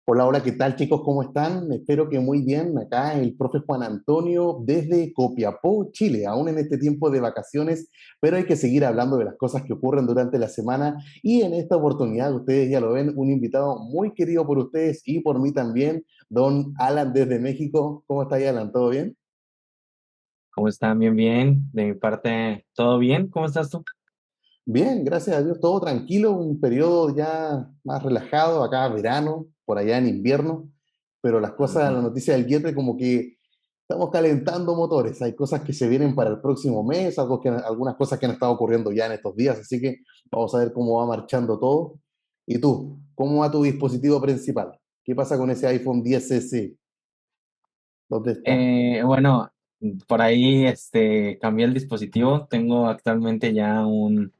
Hola, hola, ¿qué tal chicos? ¿Cómo están? Espero que muy bien. Acá el profe Juan Antonio desde Copiapó, Chile, aún en este tiempo de vacaciones, pero hay que seguir hablando de las cosas que ocurren durante la semana y en esta oportunidad, ustedes ya lo ven, un invitado muy querido por ustedes y por mí también, don Alan desde México. ¿Cómo está ahí, Alan? ¿Todo bien? ¿Cómo están? Bien, bien. De mi parte, ¿todo bien? ¿Cómo estás tú? Bien, gracias a Dios, todo tranquilo, un periodo ya más relajado, acá verano, por allá en invierno, pero las cosas, Ujú. la noticia del Guetre como que estamos calentando motores, hay cosas que se vienen para el próximo mes, algunas cosas que han estado ocurriendo ya en estos días, así que vamos a ver cómo va marchando todo. ¿Y tú? ¿Cómo va tu dispositivo principal? ¿Qué pasa con ese iPhone 10S? ¿Dónde está? Bueno, por ahí cambié el dispositivo. Tengo actualmente ya un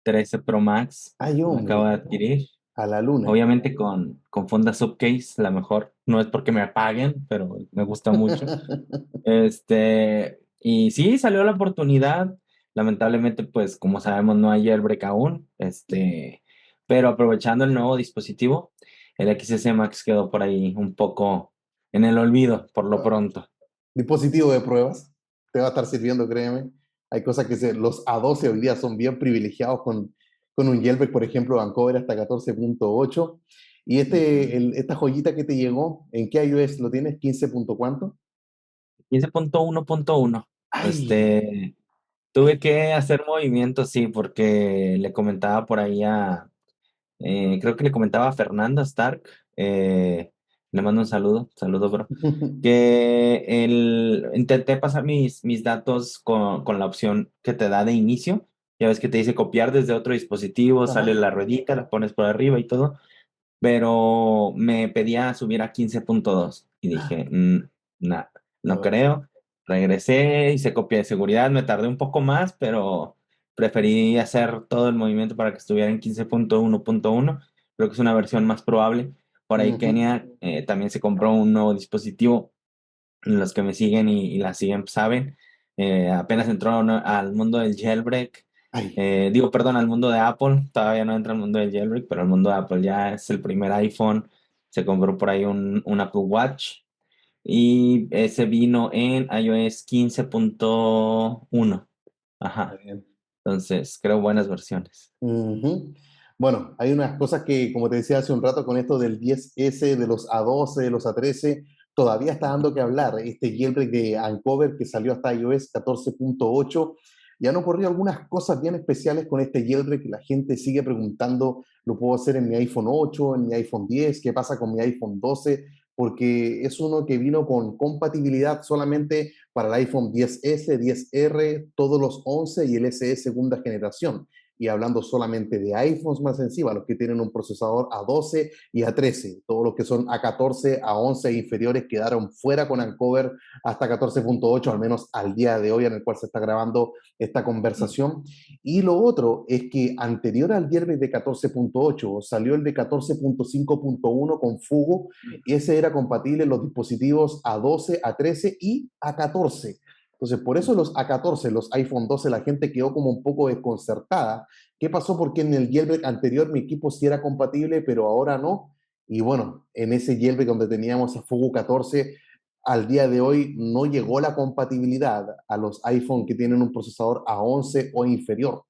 13 Pro Max. Ay, Me acabo de hombre, adquirir. a la luna. Obviamente con funda Subcase, la mejor. No es porque me paguen, pero me gusta mucho. Y sí, salió la oportunidad. Lamentablemente, pues, como sabemos, no hay jailbreak aún. Pero aprovechando el nuevo dispositivo, el XS Max quedó por ahí un poco en el olvido, por lo pronto. Dispositivo de pruebas, te va a estar sirviendo, créeme. Hay cosas los A12 hoy día son bien privilegiados con un jailbreak, por ejemplo, Vancouver hasta 14.8. Y Ujú. esta joyita que te llegó, ¿en qué iOS lo tienes? ¿15 punto cuánto? 15.1.1. ¡Ay! Este, Tuve que hacer movimientos, sí, porque le comentaba por ahí creo que le comentaba a Fernanda Stark, le mando un saludo, bro, que intenté pasar mis datos con la opción que te da de inicio. Ya ves que te dice copiar desde otro dispositivo, sale Ajá. la ruedita, la pones por arriba y todo, pero me pedía subir a 15.2 y dije, nah, no No. creo. Regresé, hice copia de seguridad, me tardé un poco más, pero preferí hacer todo el movimiento para que estuviera en 15.1.1. Creo que es una versión más probable. Por ahí Ujú. Kenia también se compró un nuevo dispositivo. Los que me siguen y la siguen saben. Apenas entró al mundo del jailbreak. Ay, Digo, perdón, al mundo de Apple. Todavía no entra al mundo del jailbreak, pero el mundo de Apple ya es el primer iPhone. Se compró por ahí un Apple Watch. Y ese vino en iOS 15.1. está Ajá. bien. Entonces, creo buenas versiones. Ujú. Bueno, hay unas cosas que, como te decía hace un rato, con esto del 10S, de los A12, de los A13, todavía está dando que hablar. Este jailbreak de Uncover que salió hasta iOS 14.8, ya han ocurrido algunas cosas bien especiales con este jailbreak. La gente sigue preguntando, ¿lo puedo hacer en mi iPhone 8, en mi iPhone 10? ¿Qué pasa con mi iPhone 12? Porque es uno que vino con compatibilidad solamente para el iPhone 10S, 10R, todos los 11 y el SE segunda generación, y hablando solamente de iPhones más encima, los que tienen un procesador A12 y A13, todos los que son A14, A11 e inferiores quedaron fuera con Uncover hasta 14.8, al menos al día de hoy en el cual se está grabando esta Mm. conversación. Y lo otro es que anterior al viernes de 14.8 salió el de 14.5.1 con Fugo, y ese era compatible en los dispositivos A12, A13 y A14. Entonces, por eso los A14, los iPhone 12, la gente quedó como un poco desconcertada. ¿Qué pasó? Porque en el jailbreak anterior mi equipo sí era compatible, pero ahora no. Y bueno, en ese jailbreak donde teníamos a Fugu 14, al día de hoy no llegó la compatibilidad a los iPhone que tienen un procesador A11 o inferior.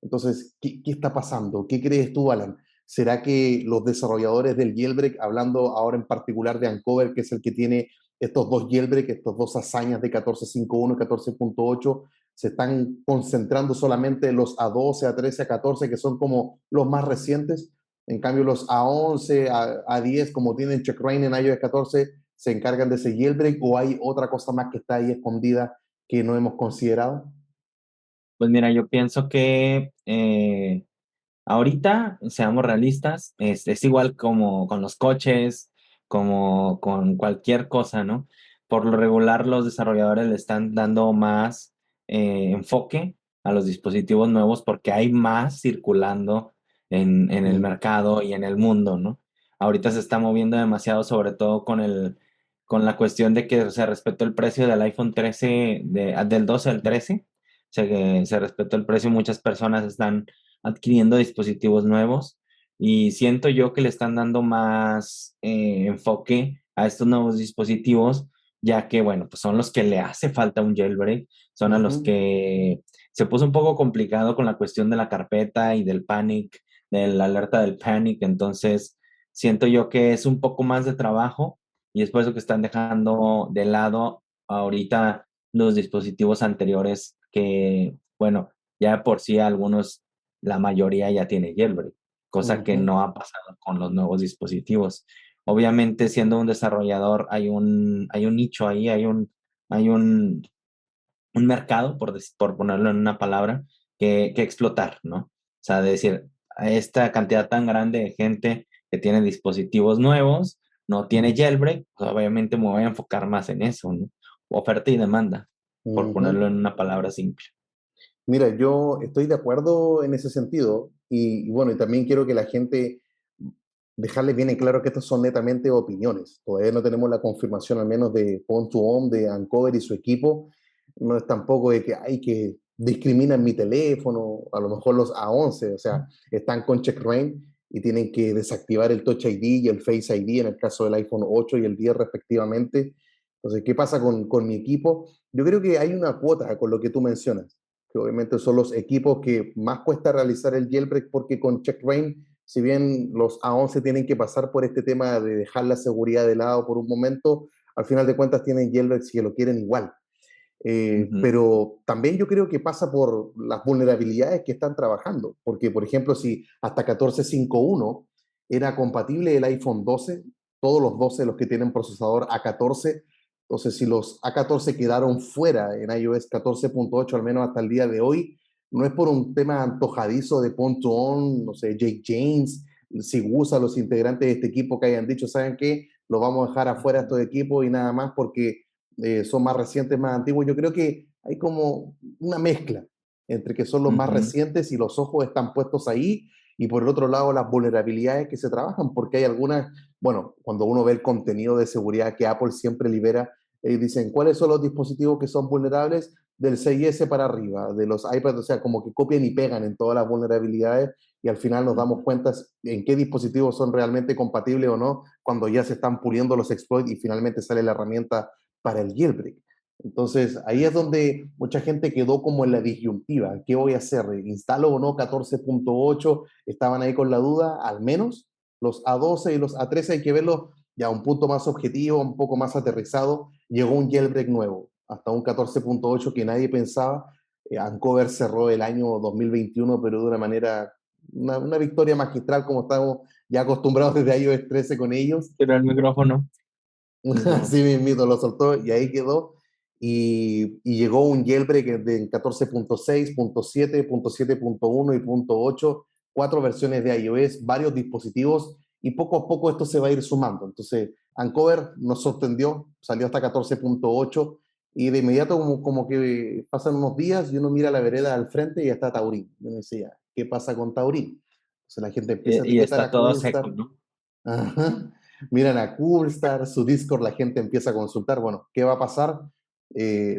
Entonces, ¿qué está pasando? ¿Qué crees tú, Alan? ¿Será que los desarrolladores del jailbreak, hablando ahora en particular de Uncover, que es el que tiene estos dos jailbreak, estos dos hazañas de 14.5.1 y 14.8, se están concentrando solamente en los A12, A13, A14, que son como los más recientes? En cambio, los A11, A10, como tienen checkrain en iOS 14, se encargan de ese jailbreak, o hay otra cosa más que está ahí escondida que no hemos considerado. Pues mira, yo pienso que ahorita, seamos realistas, es igual como con los coches, como con cualquier cosa, ¿no? Por lo regular, los desarrolladores le están dando más enfoque a los dispositivos nuevos porque hay más circulando en el Mm. mercado y en el mundo, ¿no? Ahorita se está moviendo demasiado, sobre todo con la cuestión de que se respetó el precio del iPhone 13, del 12 al 13, se respetó el precio, muchas personas están adquiriendo dispositivos nuevos. y siento yo que le están dando más enfoque a estos nuevos dispositivos, ya que, bueno, pues son los que le hace falta un jailbreak, son a los Ujú, que se puso un poco complicado con la cuestión de la carpeta y del panic, de la alerta del panic, entonces siento yo que es un poco más de trabajo y es por eso que están dejando de lado ahorita los dispositivos anteriores que, bueno, ya por sí algunos, la mayoría ya tiene jailbreak, cosa que ujú, no ha pasado con los nuevos dispositivos. Obviamente, siendo un desarrollador, hay un nicho ahí, hay un mercado, por ponerlo en una palabra, que explotar, ¿no? O sea, de decir, a esta cantidad tan grande de gente que tiene dispositivos nuevos, no tiene jailbreak, pues obviamente me voy a enfocar más en eso, ¿no? Oferta y demanda, por ujú. ponerlo en una palabra simple. Mira, yo estoy de acuerdo en ese sentido y bueno, y también quiero que la gente dejarles bien en claro que estas son netamente opiniones. Todavía no tenemos la confirmación, al menos de Pon2On, de Uncover y su equipo. No es tampoco de que hay que discriminan mi teléfono, a lo mejor los A11, o sea, están con CheckRain y tienen que desactivar el Touch ID y el Face ID en el caso del iPhone 8 y el 10 respectivamente. Entonces, ¿qué pasa con mi equipo? Yo creo que hay una cuota con lo que tú mencionas, que obviamente son los equipos que más cuesta realizar el jailbreak porque con CheckRain, si bien los A11 tienen que pasar por este tema de dejar la seguridad de lado por un momento, al final de cuentas tienen jailbreaks que lo quieren igual. Ujú, Pero también yo creo que pasa por las vulnerabilidades que están trabajando, porque por ejemplo, si hasta 14.5.1 era compatible el iPhone 12, todos los 12 los que tienen procesador A14, entonces si los A14 quedaron fuera en iOS 14.8, al menos hasta el día de hoy, no es por un tema antojadizo de Pon2On, no sé, Jake James, si usa los integrantes de este equipo que hayan dicho, ¿saben qué? Lo vamos a dejar afuera estos equipos y nada más porque son más recientes, más antiguos. Yo creo que hay como una mezcla entre que son los más ujú. recientes y los ojos están puestos ahí, y por el otro lado las vulnerabilidades que se trabajan, porque hay algunas, bueno, cuando uno ve el contenido de seguridad que Apple siempre libera, dicen cuáles son los dispositivos que son vulnerables del 6S para arriba, de los iPads, o sea, como que copian y pegan en todas las vulnerabilidades y al final nos damos cuenta en qué dispositivos son realmente compatibles o no cuando ya se están puliendo los exploits y finalmente sale la herramienta para el jailbreak. Entonces, ahí es donde mucha gente quedó como en la disyuntiva. ¿Qué voy a hacer? ¿Instalo o no 14.8? Estaban ahí con la duda, al menos los A12 y los A13 hay que verlos ya a un punto más objetivo, un poco más aterrizado. Llegó un jailbreak nuevo, hasta un 14.8 que nadie pensaba. Uncover cerró el año 2021, pero de una manera, una victoria magistral como estamos ya acostumbrados desde iOS 13 con ellos. Pero el micrófono. Ujú. Así mismito lo soltó y ahí quedó. Y llegó un jailbreak de 14.6, punto 7, punto 7.1 y punto 8, cuatro versiones de iOS, varios dispositivos y poco a poco esto se va a ir sumando. Entonces, Uncover nos sorprendió, salió hasta 14.8 y de inmediato como que pasan unos días y uno mira la vereda al frente y ya está Taurín. Y uno dice, ya, ¿qué pasa con Taurín? Entonces la gente empieza a Y etiquetar está a todo seco, Coolstar. ¿no? Ajá. Miran a Coolstar, su Discord, la gente empieza a consultar. Bueno, ¿qué va a pasar?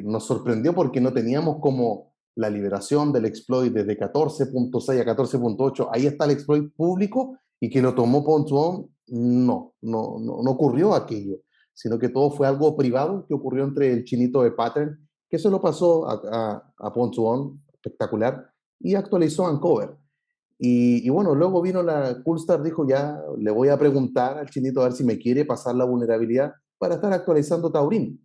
Nos sorprendió porque no teníamos como la liberación del exploit desde 14.6 a 14.8. Ahí está el exploit público y que lo tomó Pon2On. No ocurrió aquello, sino que todo fue algo privado que ocurrió entre el chinito de Pattern, que se lo pasó a Pon2On, espectacular, y actualizó Uncover. Y bueno, luego vino la Coolstar, dijo ya, le voy a preguntar al chinito a ver si me quiere pasar la vulnerabilidad para estar actualizando Taurín.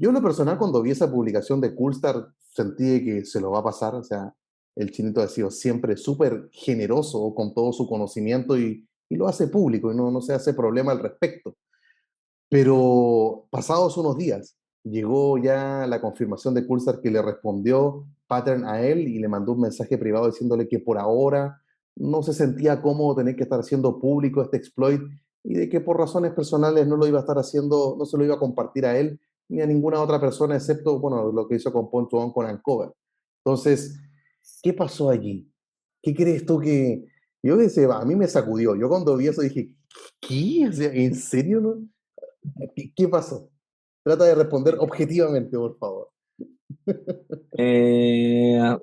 Yo en lo personal cuando vi esa publicación de Coolstar sentí que se lo va a pasar, o sea, el chinito ha sido siempre súper generoso con todo su conocimiento y lo hace público y no se hace problema al respecto. Pero pasados unos días, llegó ya la confirmación de Coolstar que le respondió Pattern a él y le mandó un mensaje privado diciéndole que por ahora no se sentía cómodo tener que estar haciendo público este exploit y de que por razones personales no lo iba a estar haciendo, no se lo iba a compartir a él ni a ninguna otra persona, excepto, bueno, lo que hizo con Pon2On con Uncover. Entonces, ¿qué pasó allí? ¿Qué crees tú que...? Yo decía, a mí me sacudió. Yo cuando vi eso dije, ¿qué? O sea, ¿en serio, no? ¿Qué pasó? Trata de responder objetivamente, por favor.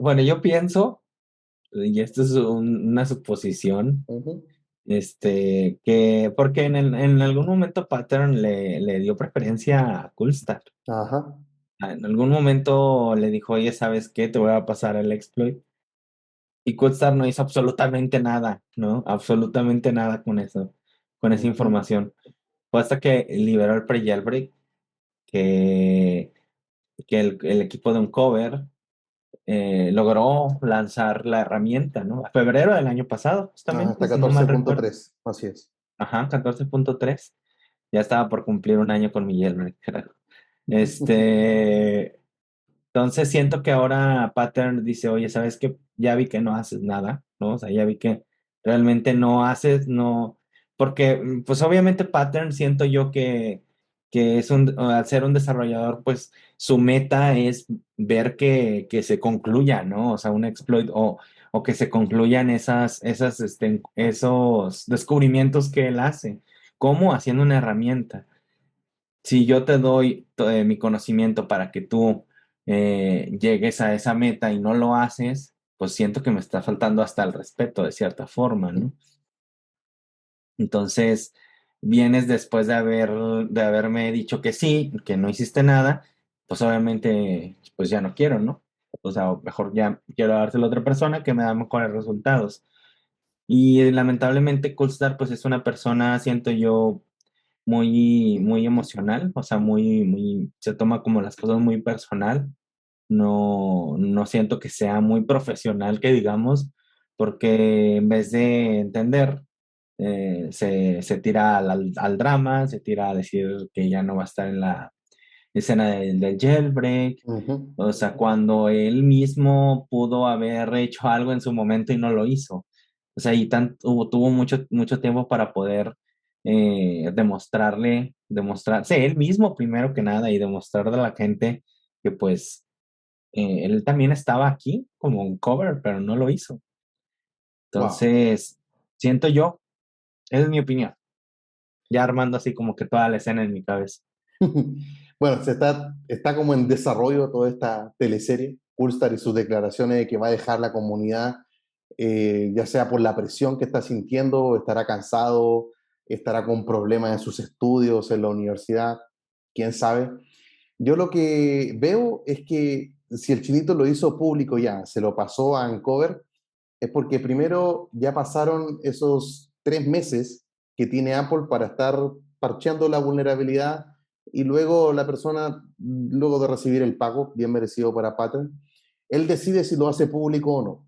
Bueno, yo pienso, y esto es una suposición, Ujú, Porque en algún momento Pattern le dio preferencia a Coolstar. Ajá. En algún momento le dijo, oye, ¿sabes qué? Te voy a pasar el exploit. Y Coolstar no hizo absolutamente nada, ¿no? Absolutamente nada con eso, con esa Ujú. información. Fue hasta que liberó el pre-jailbreak que, que el equipo de Uncover logró lanzar la herramienta, ¿no? A febrero del año pasado, Ajá, justamente, hasta si no mal recuerdo. 14.3, así es. Ajá, 14.3. Ya estaba por cumplir un año con mi jailbreak, creo. Este, entonces siento que ahora Pattern dice, oye, ¿sabes qué? Ya vi que no haces nada, ¿no? O sea, ya vi que realmente no haces, no, porque pues obviamente Pattern siento yo que al ser un desarrollador, pues su meta es ver que se concluya, ¿no? O sea, un exploit o que se concluyan esos descubrimientos que él hace. ¿Cómo? Haciendo una herramienta. Si yo te doy mi conocimiento para que tú llegues a esa meta y no lo haces, pues siento que me está faltando hasta el respeto de cierta forma, ¿no? Entonces, vienes después de haberme dicho que sí, que no hiciste nada, pues obviamente, pues ya no quiero, ¿no? O sea, mejor ya quiero dárselo a otra persona que me da mejores resultados. Y lamentablemente Coolstar, pues es una persona, siento yo, muy emocional, o sea, se toma como las cosas muy personal. No siento que sea muy profesional, que digamos, porque en vez de entender, se tira al drama, se tira a decir que ya no va a estar en la escena del jailbreak, Ujú. o sea, cuando él mismo pudo haber hecho algo en su momento y no lo hizo. O sea, tuvo mucho tiempo para poder demostrarse él mismo primero que nada y demostrarle a la gente que pues él también estaba aquí como un cover, pero no lo hizo. Wow. Entonces, siento yo, esa es mi opinión, ya armando así como que toda la escena en mi cabeza. Bueno, está como en desarrollo toda esta teleserie, Coolstar y sus declaraciones de que va a dejar la comunidad, ya sea por la presión que está sintiendo, estará cansado, estará con problemas en sus estudios, en la universidad, quién sabe. Yo lo que veo es que si el chinito lo hizo público ya, se lo pasó a Uncover, es porque primero ya pasaron esos 3 meses que tiene Apple para estar parcheando la vulnerabilidad y luego la persona, luego de recibir el pago, bien merecido para Pattern, él decide si lo hace público o no. Ujú.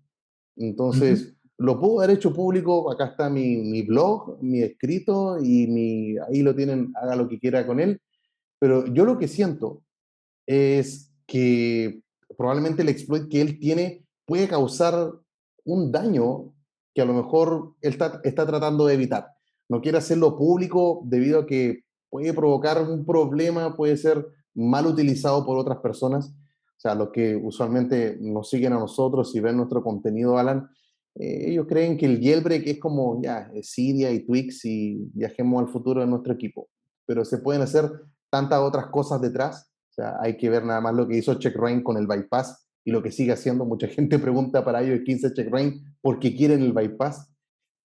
Entonces, lo puedo haber hecho público, acá está mi blog, mi escrito y ahí lo tienen, haga lo que quiera con él, pero yo lo que siento es que probablemente el exploit que él tiene puede causar un daño que a lo mejor él está tratando de evitar. No quiere hacerlo público debido a que puede provocar un problema, puede ser mal utilizado por otras personas. O sea, los que usualmente nos siguen a nosotros y ven nuestro contenido, Alan, ellos creen que el jailbreak es como ya, Cydia y Twix y viajemos al futuro de nuestro equipo. Pero se pueden hacer tantas otras cosas detrás. O sea, hay que ver nada más lo que hizo Checkra1n con el bypass y lo que sigue haciendo. Mucha gente pregunta para iOS 15 Checkra1n por qué quieren el bypass.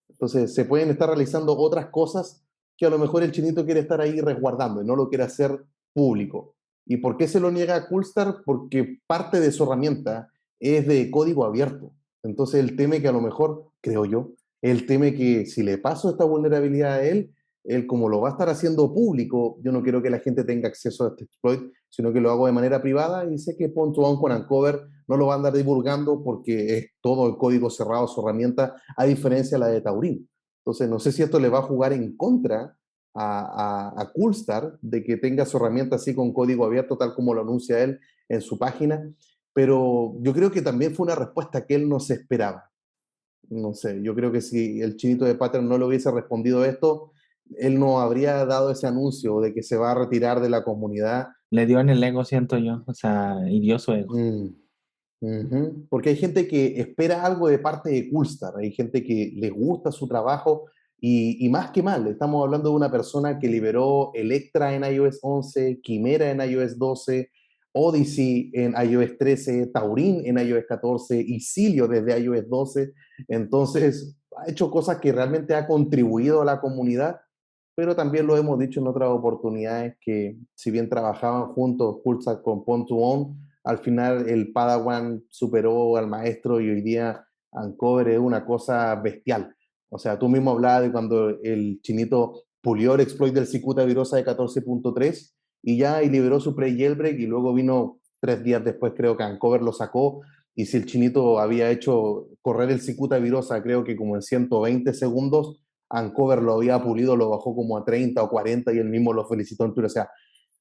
Entonces, se pueden estar realizando otras cosas que a lo mejor el chinito quiere estar ahí resguardando y no lo quiere hacer público. ¿Y por qué se lo niega a Coolstar? Porque parte de su herramienta es de código abierto. Entonces, él teme que a lo mejor, creo yo, él teme que si le paso esta vulnerabilidad a él como lo va a estar haciendo público, yo no quiero que la gente tenga acceso a este exploit, sino que lo hago de manera privada y sé que Ponto con Uncover no lo va a andar divulgando porque es todo el código cerrado, su herramienta, a diferencia de la de Taurin. Entonces, no sé si esto le va a jugar en contra a Coolstar de que tenga su herramienta así con código abierto, tal como lo anuncia él en su página, pero yo creo que también fue una respuesta que él no se esperaba. No sé, yo creo que si el chinito de Pattern no le hubiese respondido esto, él no habría dado ese anuncio de que se va a retirar de la comunidad. Le dio en el ego, siento yo, o sea, hirió su ego. Mm. Ujú. Porque hay gente que espera algo de parte de Coolstar, hay gente que les gusta su trabajo y más que mal, estamos hablando de una persona que liberó Electra en iOS 11, Quimera en iOS 12, Odyssey en iOS 13, Taurin en iOS 14 y Cilio desde iOS 12. Entonces, ha hecho cosas que realmente ha contribuido a la comunidad, pero también lo hemos dicho en otras oportunidades que si bien trabajaban juntos Pulsar con Pon2On, al final el Padawan superó al maestro y hoy día Uncover es una cosa bestial. O sea, tú mismo hablabas de cuando el chinito pulió el exploit del Cicuta Virosa de 14.3 y ya y liberó su pre-jailbreak y luego vino 3 días después creo que Uncover lo sacó y si el chinito había hecho correr el Cicuta Virosa creo que como en 120 segundos, Uncover lo había pulido, lo bajó como a 30 o 40 y él mismo lo felicitó en Twitter. O sea,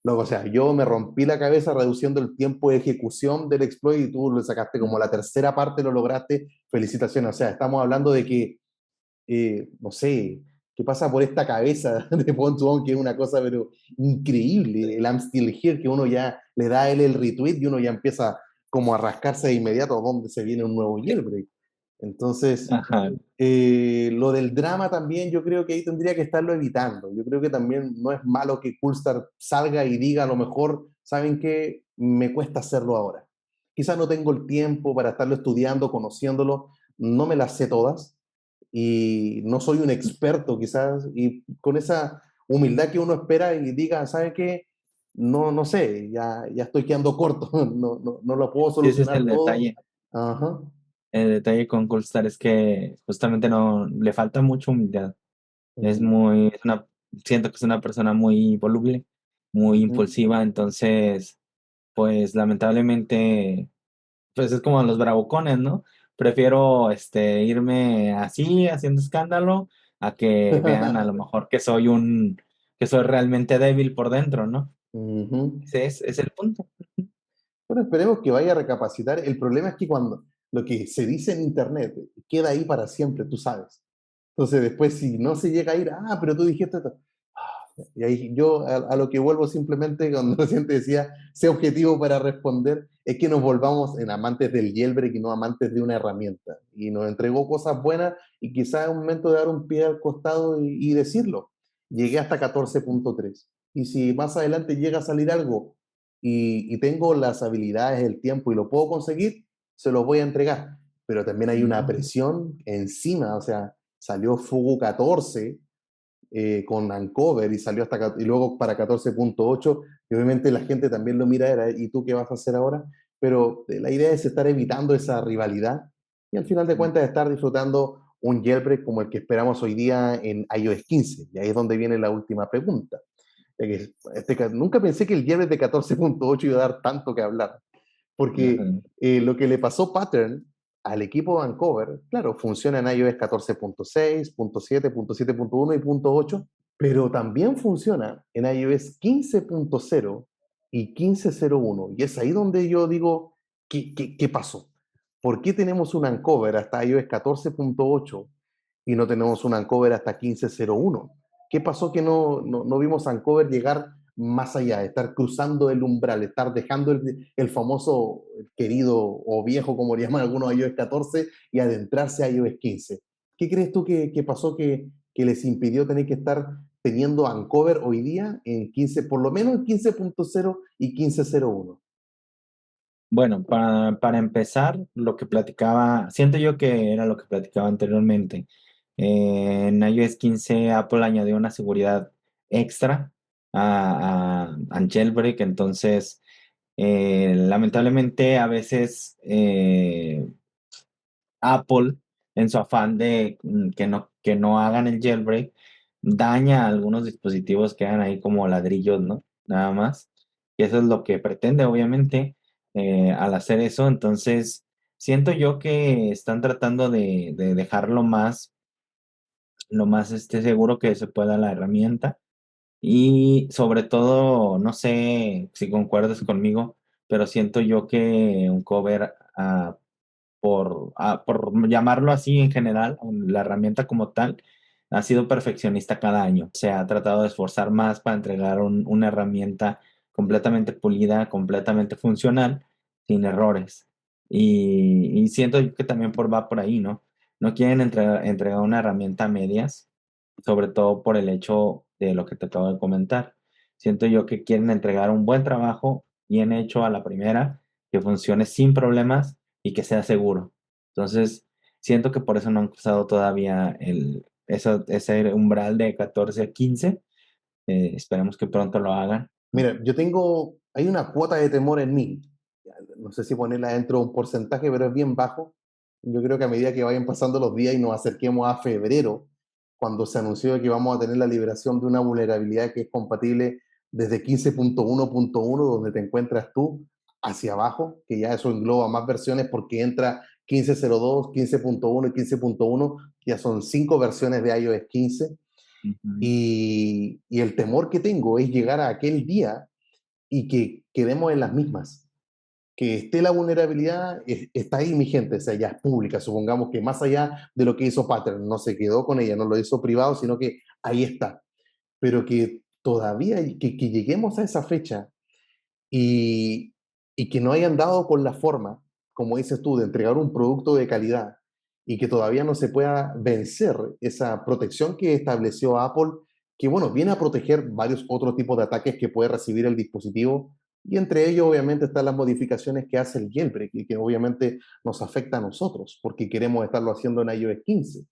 luego, o sea, yo me rompí la cabeza reduciendo el tiempo de ejecución del exploit y tú lo sacaste como la tercera parte, lo lograste. Felicitaciones. O sea, estamos hablando de que, no sé, qué pasa por esta cabeza de Pontuón, que es una cosa pero increíble. El I'm Still Here, que uno ya le da a él el retweet y uno ya empieza como a rascarse de inmediato donde se viene un nuevo jailbreak. Entonces, Ajá. lo del drama también, yo creo que ahí tendría que estarlo evitando. Yo creo que también no es malo que Coolstar salga y diga a lo mejor, ¿saben qué? Me cuesta hacerlo ahora. Quizás no tengo el tiempo para estarlo estudiando, conociéndolo, no me las sé todas y no soy un experto quizás, y con esa humildad que uno espera y diga, ¿saben qué? No, no sé, ya estoy quedando corto, no lo puedo Sí, ese es solucionar el todo. detalle. Ajá. El detalle con Coolstar es que justamente no le falta mucha humildad. Es Mm, muy, siento que es una persona muy voluble, muy ujú. impulsiva, entonces, pues lamentablemente, pues es como los bravucones, ¿no? Prefiero irme así, haciendo escándalo, a que vean a lo mejor que soy realmente débil por dentro, ¿no? Ujú. Ese es el punto. Bueno, esperemos que vaya a recapacitar. El problema es que cuando lo que se dice en Internet queda ahí para siempre, tú sabes. Entonces después si no se llega a ir, pero tú dijiste esto. Y ahí yo a lo que vuelvo simplemente, cuando recién te decía, sea objetivo para responder, es que nos volvamos en amantes del jailbreak y no amantes de una herramienta. Y nos entregó cosas buenas y quizás es un momento de dar un pie al costado y decirlo. Llegué hasta 14.3. Y si más adelante llega a salir algo y tengo las habilidades, el tiempo y lo puedo conseguir, se los voy a entregar. Pero también hay una Ujú. presión encima, o sea, salió Fugu 14 con Uncover y salió hasta y luego para 14.8 y obviamente la gente también lo mira, era, ¿y tú qué vas a hacer ahora? Pero la idea es estar evitando esa rivalidad y al final de cuentas estar disfrutando un jailbreak como el que esperamos hoy día en iOS 15. Y ahí es donde viene la última pregunta. Nunca pensé que el jailbreak de 14.8 iba a dar tanto que hablar, porque Ujú. lo que le pasó Pattern al equipo Vancouver, claro, funciona en iOS 14.6, punto 7, punto 7.1 y punto 8, pero también funciona en iOS 15.0 y 15.01. Y es ahí donde yo digo, ¿qué pasó? ¿Por qué tenemos un Uncover hasta iOS 14.8 y no tenemos un Uncover hasta 15.01? ¿Qué pasó que no vimos a Uncover llegar más allá, estar cruzando el umbral, estar dejando el famoso querido o viejo, como le llaman algunos, iOS 14 y adentrarse a iOS 15? ¿Qué crees tú que pasó que les impidió tener que estar teniendo Uncover hoy día en 15, por lo menos en 15.0 y 15.01? Bueno, para empezar, lo que platicaba, siento yo que era lo que platicaba anteriormente. En iOS 15 Apple añadió una seguridad extra a Jailbreak, entonces lamentablemente a veces Apple, en su afán de que no hagan el jailbreak, daña algunos dispositivos que hagan ahí como ladrillos, ¿no? Nada más. Y eso es lo que pretende, obviamente, al hacer eso. Entonces, siento yo que están tratando de dejar lo más seguro que se pueda la herramienta. Y sobre todo, no sé si concuerdas conmigo, pero siento yo que un cover por llamarlo así en general, la herramienta como tal, ha sido perfeccionista cada año. Se ha tratado de esforzar más para entregar una herramienta completamente pulida, completamente funcional, sin errores. Y siento yo que también va por ahí, ¿no? No quieren entregar una herramienta a medias, sobre todo por el hecho de lo que te acabo de comentar. Siento yo que quieren entregar un buen trabajo, bien hecho a la primera, que funcione sin problemas y que sea seguro. Entonces, Siento que por eso no han cruzado todavía ese umbral de 14 a 15. Esperemos que pronto lo hagan. Mira, hay una cuota de temor en mí. No sé si ponerla dentro de un porcentaje, pero es bien bajo. Yo creo que a medida que vayan pasando los días y nos acerquemos a febrero, cuando se anunció que vamos a tener la liberación de una vulnerabilidad que es compatible desde 15.1.1, donde te encuentras tú, hacia abajo, que ya eso engloba más versiones porque entra 15.02, 15.1 y 15.1, ya son 5 versiones de iOS 15. Ujú. Y el temor que tengo es llegar a aquel día y que quedemos en las mismas, que esté la vulnerabilidad, está ahí mi gente, o sea, ya es pública, supongamos que más allá de lo que hizo Pattern, no se quedó con ella, no lo hizo privado, sino que ahí está, pero que todavía, que lleguemos a esa fecha y, y que no hayan dado con la forma, como dices tú, de entregar un producto de calidad y que todavía no se pueda vencer esa protección que estableció Apple, que bueno, viene a proteger varios otros tipos de ataques que puede recibir el dispositivo, y entre ellos obviamente están las modificaciones que hace el jailbreak y que obviamente nos afecta a nosotros porque queremos estarlo haciendo en iOS 15.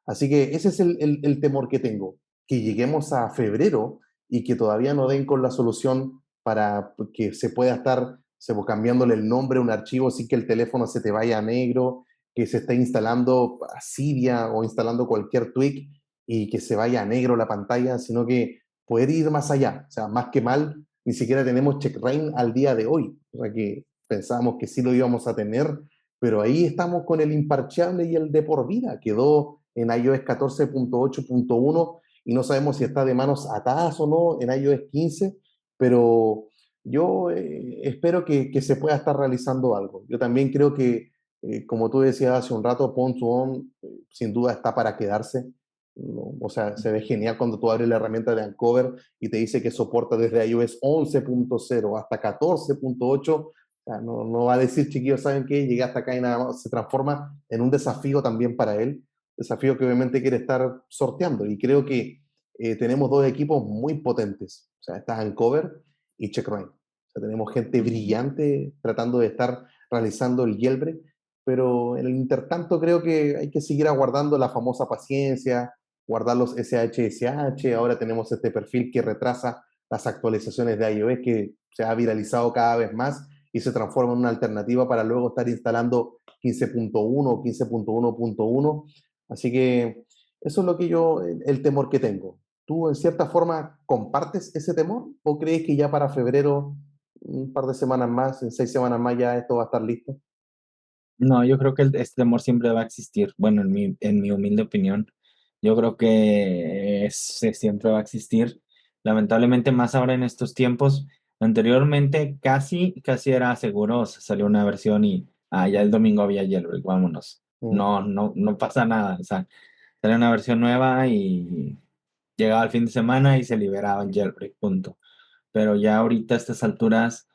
Así que ese es el temor que tengo, que lleguemos a febrero y que todavía no den con la solución para que se pueda estar cambiándole el nombre a un archivo sin que el teléfono se te vaya a negro, que se esté instalando Cydia o instalando cualquier tweak y que se vaya a negro la pantalla, sino que poder ir más allá. O sea, más que mal, ni siquiera tenemos checkrain al día de hoy. O sea, que pensábamos que sí lo íbamos a tener, pero ahí estamos con el imparcheable y el de por vida. Quedó en iOS 14.8.1 y no sabemos si está de manos atadas o no en iOS 15, pero yo espero que se pueda estar realizando algo. Yo también creo que, como tú decías hace un rato, Pon2On sin duda está para quedarse. ¿No? O sea, se ve genial cuando tú abres la herramienta de Uncover y te dice que soporta desde iOS 11.0 hasta 14.8. O sea, no va a decir, chiquillos, ¿saben qué? Llegué hasta acá y nada más. Se transforma en un desafío también para él, desafío que obviamente quiere estar sorteando. Y creo que tenemos dos equipos muy potentes. O sea, está Uncover y CheckRain. O sea, tenemos gente brillante tratando de estar realizando el jailbreak, pero en el intertanto creo que hay que seguir aguardando la famosa paciencia, guardar los SHSH. Ahora tenemos este perfil que retrasa las actualizaciones de iOS que se ha viralizado cada vez más y se transforma en una alternativa para luego estar instalando 15.1 o 15.1.1. Así que eso es lo que el temor que tengo. ¿Tú en cierta forma compartes ese temor o crees que ya para febrero, un par de semanas más, en 6 semanas más ya esto va a estar listo? No, yo creo que este temor siempre va a existir. Bueno, en mi humilde opinión, yo creo que siempre va a existir. Lamentablemente, más ahora en estos tiempos. Anteriormente, casi era seguro. O sea, salió una versión y ya el domingo había jailbreak, vámonos. Mm. No pasa nada. O sea, salió una versión nueva y llegaba el fin de semana y se liberaba el jailbreak, punto. Pero ya ahorita a estas alturas,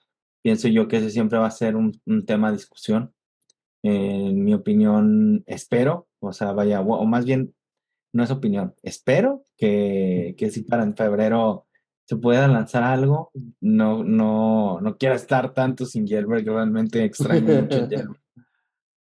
pienso yo que ese siempre va a ser un tema de discusión. En mi opinión, espero, o sea, vaya, o más bien, no es opinión, espero que si para en febrero se pueda lanzar algo. No quiero estar tanto sin jailbreak, realmente extraño mucho el jailbreak.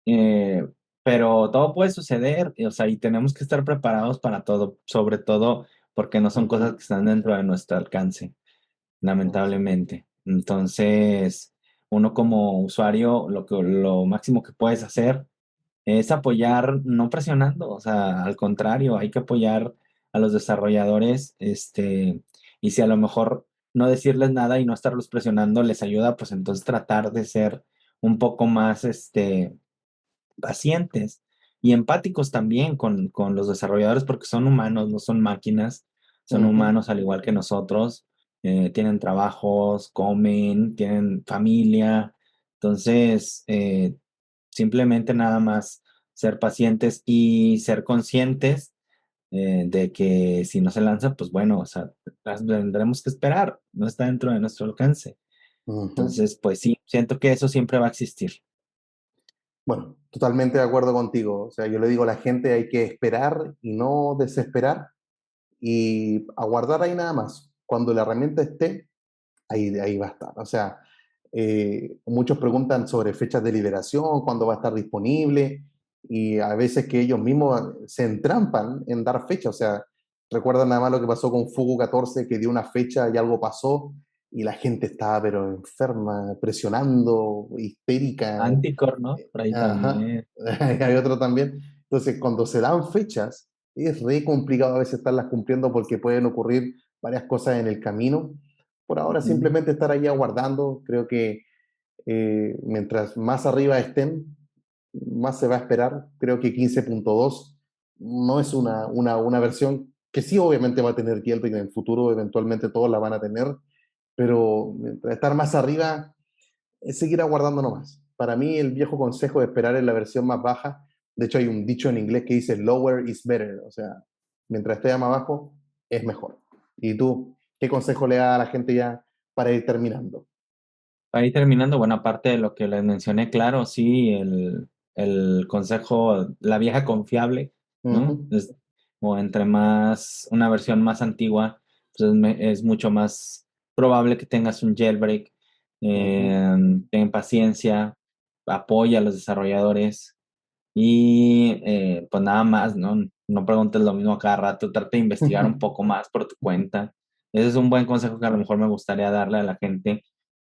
Eh, pero todo puede suceder, o sea, y tenemos que estar preparados para todo, sobre todo porque no son cosas Ujú. que están dentro de nuestro alcance, Así es. lamentablemente. Entonces, uno como usuario, lo máximo que puedes hacer es apoyar, no presionando, o sea, al contrario, hay que apoyar a los desarrolladores, y si a lo mejor no decirles nada y no estarlos presionando les ayuda, pues entonces tratar de ser un poco más, pacientes y empáticos también con los desarrolladores, porque son humanos, no son máquinas, son Ujú. humanos al igual que nosotros. Tienen trabajos, comen, tienen familia. Entonces, simplemente nada más ser pacientes y ser conscientes, de que si no se lanza, pues bueno, o sea, tendremos que esperar, no está dentro de nuestro alcance. Ujú. Entonces, pues sí, siento que eso siempre va a existir. Bueno, totalmente de acuerdo contigo. O sea, yo le digo a la gente hay que esperar y no desesperar y aguardar ahí nada más. Cuando la herramienta esté, ahí va a estar. O sea, muchos preguntan sobre fechas de liberación, cuándo va a estar disponible. y a veces que ellos mismos se entrampan en dar fecha, o sea, recuerdan nada más lo que pasó con Fugu 14, que dio una fecha y algo pasó, y la gente estaba pero enferma, presionando, histérica, Anticor, ¿no? Por ahí ajá, también. hay otro también. Entonces, cuando se dan fechas, es re complicado a veces estarlas cumpliendo porque pueden ocurrir varias cosas en el camino. Por ahora Ujú. simplemente estar ahí aguardando, creo que mientras más arriba estén, más se va a esperar. Creo que 15.2 no es una versión que sí obviamente va a tener Jailbreak en el futuro, eventualmente todos la van a tener, pero mientras estar más arriba es seguir aguardando nomás. Para mí el viejo consejo de esperar en la versión más baja, de hecho hay un dicho en inglés que dice lower is better, o sea, mientras esté más abajo es mejor. ¿Y tú qué consejo le das a la gente ya para ir terminando? Para ir terminando, bueno, aparte de lo que les mencioné, claro, sí, el consejo, la vieja confiable, ¿no? Ujú, O entre más, una versión más antigua, pues es mucho más probable que tengas un jailbreak. ujú. Ten paciencia, apoya a los desarrolladores y pues nada más, ¿no? No preguntes lo mismo a cada rato, trata de investigar un poco más por tu cuenta. Ese es un buen consejo que a lo mejor me gustaría darle a la gente.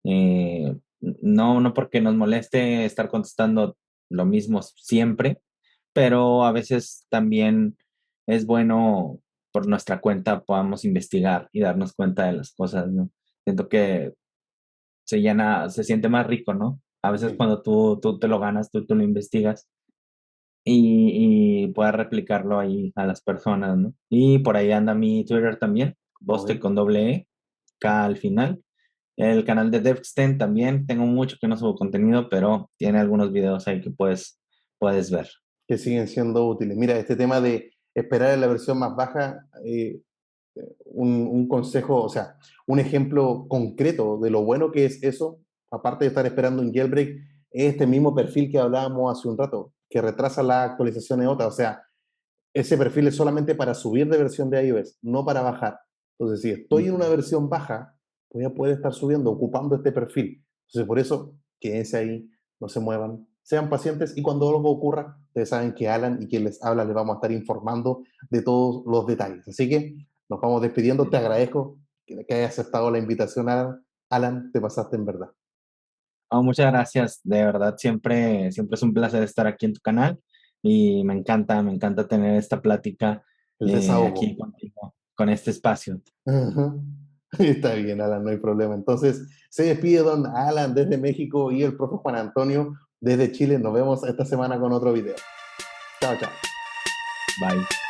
No, no porque nos moleste estar contestando lo mismo siempre, pero a veces también es bueno por nuestra cuenta podamos investigar y darnos cuenta de las cosas, ¿no? Siento que se siente más rico, ¿no? A veces Sí, cuando tú te lo ganas, tú lo investigas y puedas replicarlo ahí a las personas, ¿no? Y por ahí anda mi Twitter también, Boste obvio. con doble E, K al final. El canal de Devxten también, tengo mucho que no subo contenido, pero tiene algunos videos ahí que puedes ver. Que siguen siendo útiles. Mira, este tema de esperar en la versión más baja, un consejo, o sea, un ejemplo concreto de lo bueno que es eso, aparte de estar esperando un jailbreak, es este mismo perfil que hablábamos hace un rato, que retrasa la actualización de otra. O sea, ese perfil es solamente para subir de versión de iOS, no para bajar. Entonces, si estoy en una Ujú. versión baja, voy a poder estar subiendo, ocupando este perfil. Entonces, por eso, quédense ahí, no se muevan, sean pacientes y cuando algo ocurra, ustedes saben que Alan y quien les habla les vamos a estar informando de todos los detalles. Así que nos vamos despidiendo. Te agradezco que hayas aceptado la invitación, Alan. Alan, te pasaste en verdad. Oh, muchas gracias, de verdad, siempre es un placer estar aquí en tu canal y me encanta tener esta plática El aquí desahogo. contigo, con este espacio. Ujú. Está bien, Alan, no hay problema. Entonces, se despide don Alan desde México y el profe Juan Antonio desde Chile. Nos vemos esta semana con otro video. Chao, chao. Bye.